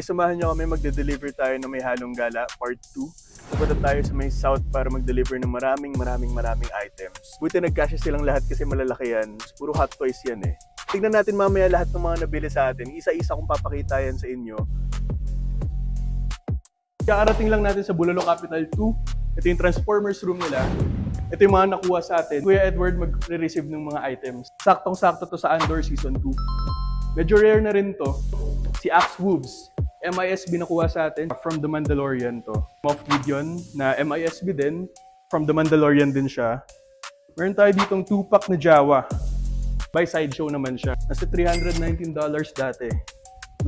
Samahan nyo kami, magde-deliver tayo ng may halong gala, part 2. Pupunta tayo sa may south para mag-deliver ng maraming items. Buti nagkasya silang lahat kasi malalaki yan. Puro hot toys yan eh. Tignan natin mamaya lahat ng mga nabili sa atin. Isa-isa kong papakita yan sa inyo. Kakarating lang natin sa Bulalo Capital 2. Ito yung Transformers room nila. Ito yung mga nakuha sa atin. Kuya Edward mag-receive ng mga items. Saktong-sakto to sa Andor Season 2. Medyo rare na rin to. Si Axe Wolves. MISB nakuha sa atin from The Mandalorian to. Moff Gideon na MISB din. From The Mandalorian din siya. Meron tayo ditong 2-pack na Jawa. By Sideshow naman siya. Nasa $319 dati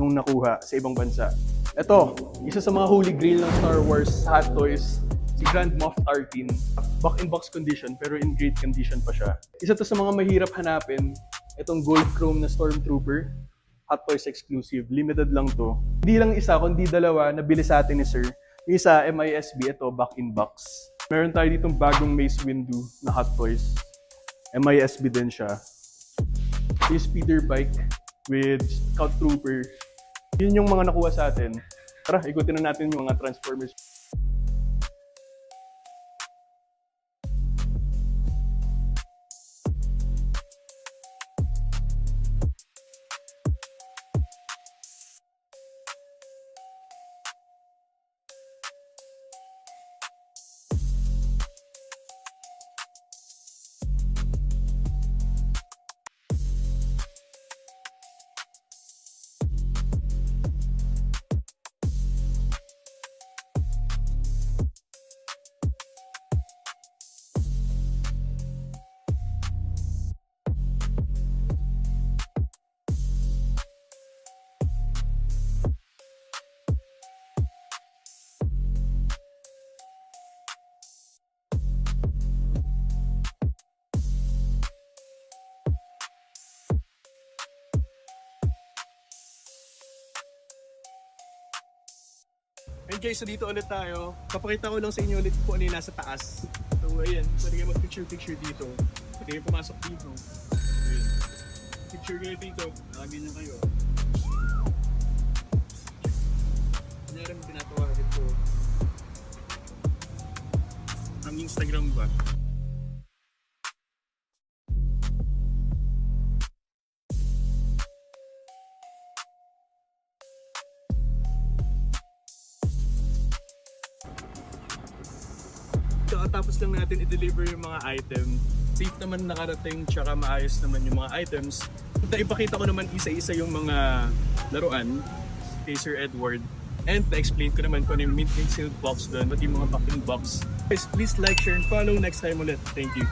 nung nakuha sa ibang bansa. Ito, isa sa mga holy grail ng Star Wars Hot Toys, si Grand Moff Tarkin. Back-in-box condition pero in great condition pa siya. Isa to sa mga mahirap hanapin. Itong gold chrome na Stormtrooper. Hot Toys exclusive. Limited lang to. Hindi lang isa, kundi dalawa nabili sa atin ni Sir. Yung isa, MISB. Ito, back-in-box. Meron tayo ditong bagong Mace Windu na Hot Toys. MISB din siya. Yung speeder bike with Scout Trooper. Yun yung mga nakuha sa atin. Tara, ikutin na natin yung mga Transformers. And guys, so dito ulit tayo. Papakita ko lang sa inyo ulit kung ano yung nasa taas. So ayan, pwede kayo mag-picture dito. Pwede kayo pumasok dito. Ayan. Picture kayo dito. Nakagin na kayo. Kanyari mo pinatawagan ko. Ang Instagram ba? Tapos lang natin i-deliver yung mga item. Safe naman nakarating, tsaka maayos naman yung mga items. Ipakita ko naman isa-isa yung mga laruan kay Sir Edward. And na-explain ko naman kung ano yung mint sealed box doon, pati yung mga packing box. Guys, please like, share, and follow. Next time ulit. Thank you.